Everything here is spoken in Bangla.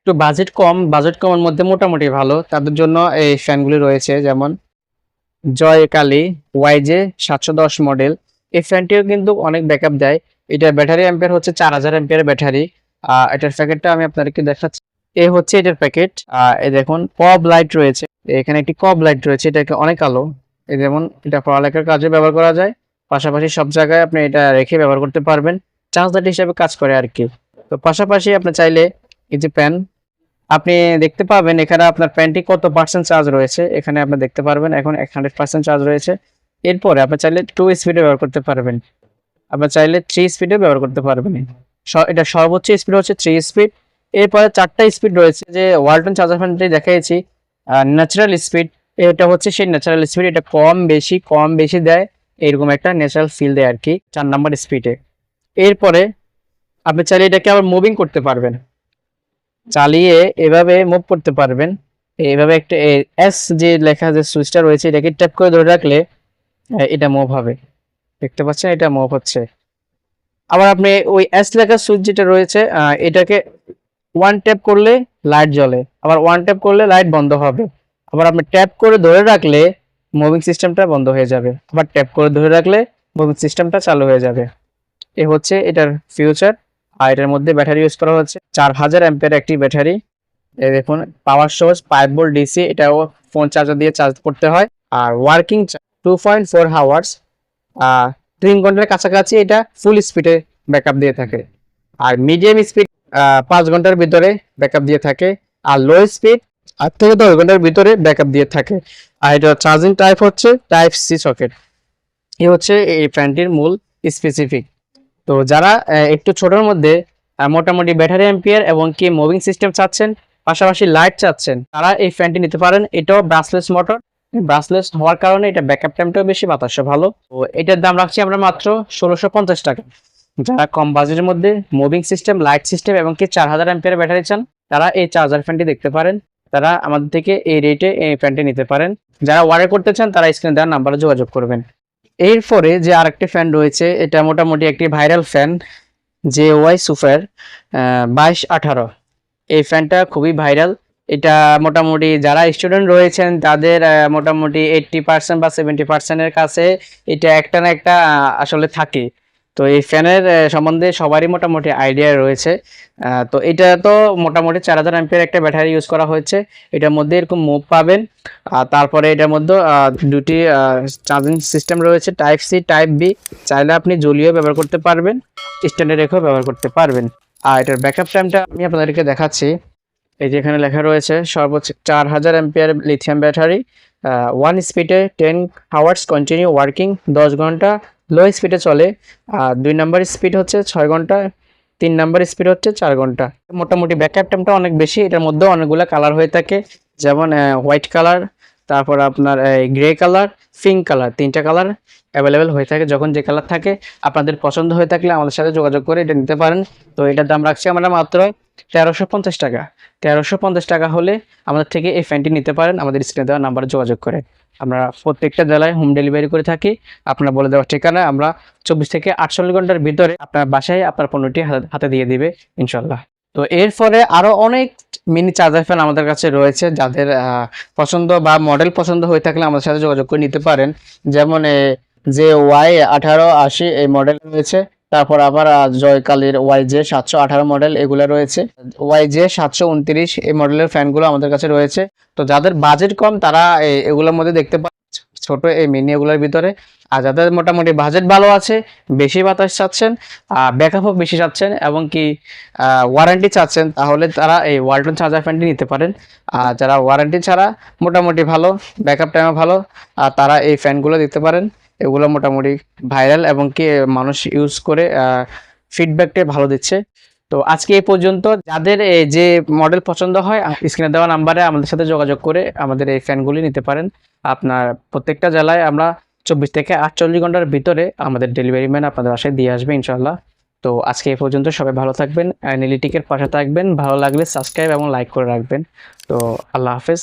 একটু বাজেট কমের মধ্যে মোটামুটি ভালো তাদের জন্য এই ফ্যানগুলি রয়েছে, যেমন জয়কালী ওয়াইজে 710 মডেল। এই ফ্যানটিও কিন্তু অনেক ব্যাকআপ দেয়। এটার ব্যাটারি অ্যাম্পিয়ার হচ্ছে 4000 অ্যাম্পিয়ারের ব্যাটারি। এটার প্যাকেটটা আমি আপনাদেরকে দেখাচ্ছি। এই হচ্ছে এটার প্যাকেট। এই দেখুন কব লাইট রয়েছে, এখানে একটি কব লাইট রয়েছে, এটাকে অনেক আলো। এই যেমন এটা পড়ালেখার কাজে ব্যবহার করা যায়, পাশাপাশি সব জায়গায় আপনি এটা রেখে ব্যবহার করতে পারবেন, চার্জার হিসেবে কাজ করে আর কি। তো পাশাপাশি আপনি চাইলে এই যে ফ্যান, আপনি দেখতে পাবেন এখানে আপনার ফ্যানটি কত পার্সেন্ট চার্জ রয়েছে, এখানে আপনি দেখতে পারবেন এখন 100% চার্জ রয়েছে। এরপরে আপনি চাইলে 2 স্পিডে ব্যবহার করতে পারবেন, আপনি চাইলে 3 স্পিডে ব্যবহার করতে পারবেন। এটা সর্বোচ্চ স্পিড হচ্ছে 3 স্পিড। এরপরে 4টা স্পিড রয়েছে, যে ওয়ালটন চার্জার ফ্যানটি দেখিয়েছি ন্যাচারাল স্পিড, এটা হচ্ছে সেই ন্যাচারাল স্পিড। এটা কম বেশি দেয়, এরকম একটা ন্যাচারাল ফিল দেয় আর কি 4 নাম্বার স্পিডে। এরপরে আপনি চাইলে এটাকে আবার মুভিং করতে পারবেন, চালিয়ে এভাবে মুভ করতে পারবেন। এইভাবে একটা এস যে লেখা যে সুইচটা রয়েছে, এটাকে ট্যাপ করে ধরে রাখলে এটা মুভ হবে, দেখতে পাচ্ছেন এটা মুভ হচ্ছে। আবার আপনি ওই এস লেখা সুইচ যেটা রয়েছে, এটাকে ওয়ান ট্যাপ করলে লাইট জ্বলে, আবার ওয়ান ট্যাপ করলে লাইট বন্ধ হবে। আবার আপনি ট্যাপ করে ধরে রাখলে মুভিং সিস্টেমটা বন্ধ হয়ে যাবে, আবার ট্যাপ করে ধরে রাখলে মুভিং সিস্টেমটা চালু হয়ে যাবে। এ হচ্ছে এটার ফিউচার। আর এটার মধ্যে ব্যাটারি ইউজ করা হচ্ছে 4000 অ্যাম্পিয়ার একটি ব্যাটারি। এই দেখুন পাওয়ার সোর্স 5 ভোল্ট ডিসি, এটাও ফোন চার্জার দিয়ে চার্জ করতে হয়। আর ওয়ার্কিং 2.4 আওয়ার্স, 3 ঘন্টার কাছাকাছি এটা ফুল স্পিডে ব্যাকআপ দিয়ে থাকে। আর মিডিয়াম স্পিড 5 ঘন্টার ভিতরে ব্যাকআপ দিয়ে থাকে। আর লো স্পিড 8 থেকে 10 ঘন্টার ভিতরে ব্যাকআপ দিয়ে থাকে। আর এটা চার্জিং টাইপ হচ্ছে টাইপ সি সকেট। এই হচ্ছে এই ফ্যানটির মূল স্পেসিফিক। তো যারা একটু ছোটোর মধ্যে মোটামুটি ব্যাটারি অ্যাম্পিয়ার এবং কি মুভিং সিস্টেম চাচ্ছেন, পাশাপাশি লাইট চাচ্ছেন, তারা এই ফ্যানটি নিতে পারেন। এটাও ব্রাসলেস মোটর, ব্রাসলেস হওয়ার কারণে এটা ব্যাকআপ টাইমটাও বেশি, বাতাসও ভালো। তো এটার দাম রাখছি আমরা মাত্র 1650 টাকা। যারা কম বাজেটের মধ্যে মুভিং সিস্টেম, লাইট সিস্টেম এবং কি 4000 অ্যাম্পিয়ার ব্যাটারি চান, তারা এই চার্জার ফ্যানটি দেখতে পারেন। তারা আমাদের থেকে এই রেটে এই ফ্যানটি নিতে পারেন। যারা অর্ডার করতে চান তারা স্ক্রিনে দেওয়ার নাম্বারে যোগাযোগ করবেন। এরপরে যে আরেকটি ফ্যান রয়েছে, এটা মোটামুটি একটি ভাইরাল ফ্যান, যে ওয়াই সুপার 2218। এই ফ্যানটা খুবই ভাইরাল। এটা মোটামুটি যারা স্টুডেন্ট রয়েছেন তাদের মোটামুটি 80% বা 70%-এর কাছে এটা একটা না একটা আসলে থাকে। তো এই ফ্যানের সম্বন্ধে সবারই মোটামুটি আইডিয়া রয়েছে। তো এটা তো মোটামুটি 4000 অ্যাম্পিয়ার একটা ব্যাটারি ইউজ করা হয়েছে। এটার মধ্যে এরকম মুভ পাবেন। তারপরে এটার মধ্যে দুটি চার্জিং সিস্টেম রয়েছে, টাইপ সি টাইপ বি। চাইলে আপনি জ্বলিয়ে ব্যবহার করতে পারবেন, স্ট্যান্ডে রেখেও ব্যবহার করতে পারবেন। আর এটার ব্যাকআপ টাইমটা আমি আপনাদেরকে দেখাচ্ছি। এই যে এখানে লেখা রয়েছে সর্বোচ্চ 4000 অ্যাম্পিয়ার লিথিয়াম ব্যাটারি, 1 স্পিডে 10 আওয়ার্স কন্টিনিউ ওয়ার্কিং, 10 ঘন্টা লো স্পিডে চলে। আর 2 নাম্বার স্পিড হচ্ছে 6 ঘন্টা, 3 নাম্বার স্পিড হচ্ছে 4 ঘন্টা। মোটামুটি ব্যাকআপ টাইমটা অনেক বেশি। এটার মধ্যে অনেকগুলো কালার হয়ে থাকে, যেমন হোয়াইট কালার, তারপর আপনার গ্রে কালার, পিঙ্ক কালার, 3টা কালার অ্যাভেলেবেল হয়ে থাকে। যখন যে কালার থাকে আপনাদের পছন্দ হয়ে থাকলে আমাদের সাথে যোগাযোগ করে এটা নিতে পারেন। তো এটার দাম রাখছি আমরা মাত্র 1350 টাকা। 1350 টাকা হলে আমাদের থেকে এই ফ্যানটি নিতে পারেন আমাদের স্ক্রিনে দেওয়া নাম্বারে যোগাযোগ করে। আমরা প্রত্যেকটা জেলায় হোম ডেলিভারি করে থাকি। আপনার বলে দেওয়ার ঠিকানা আমরা 24 থেকে 48 ঘন্টার ভিতরে আপনার বাসায় আপনার পণ্যটি হাতে দিয়ে দিবে ইনশাল্লাহ। তো এরপরে আরো অনেক মিনি চার্জার ফ্যান আমাদের কাছে রয়েছে, যাদের পছন্দ বা মডেল পছন্দ হয়ে থাকলে আমাদের সাথে যোগাযোগ করে নিতে পারেন। যেমন যে ওয়াই 1880 এই মডেল রয়েছে। তারপর আবার জয়কালীর ওয়াই জে 718 মডেল এগুলো রয়েছে। ওয়াই জে 729 এই মডেলের ফ্যানগুলো আমাদের কাছে রয়েছে। তো যাদের বাজেট কম তারা এগুলোর মধ্যে দেখতে পান, ছোট এই মিনি এগুলোর ভিতরে। আর যাদের মোটামুটি বাজেট ভালো আছে, বেশি বাতাস চাচ্ছেন, ব্যাকআপও বেশি চাচ্ছেন এবং কি ওয়ারেন্টি চাচ্ছেন, তাহলে তারা এই ওয়ালটন চার্জার ফ্যানটি নিতে পারেন। আর যারা ওয়ারেন্টি ছাড়া মোটামুটি ভালো, ব্যাকআপ টাইমও ভালো, তারা এই ফ্যানগুলো দিতে পারেন। এগুলো মোটামুটি ভাইরাল এবং কি মানুষ ইউজ করে ফিডব্যাকটা ভালো দিচ্ছে। তো আজকে এই পর্যন্ত। যাদের যে মডেল পছন্দ হয় স্ক্রিনে দেওয়া নাম্বারে আমাদের সাথে যোগাযোগ করে আমাদের এই ফ্যানগুলি নিতে পারেন। আপনার প্রত্যেকটা জেলায় আমরা 24 থেকে 48 ঘন্টার ভিতরে আমাদের ডেলিভারি ম্যান আপনাদের বাসায় দিয়ে আসবে ইনশাল্লাহ। তো আজকে এই পর্যন্ত, সবাই ভালো থাকবেন, নিলিটিকের পাশে থাকবেন, ভালো লাগলে সাবস্ক্রাইব এবং লাইক করে রাখবেন। তো আল্লাহ হাফেজ।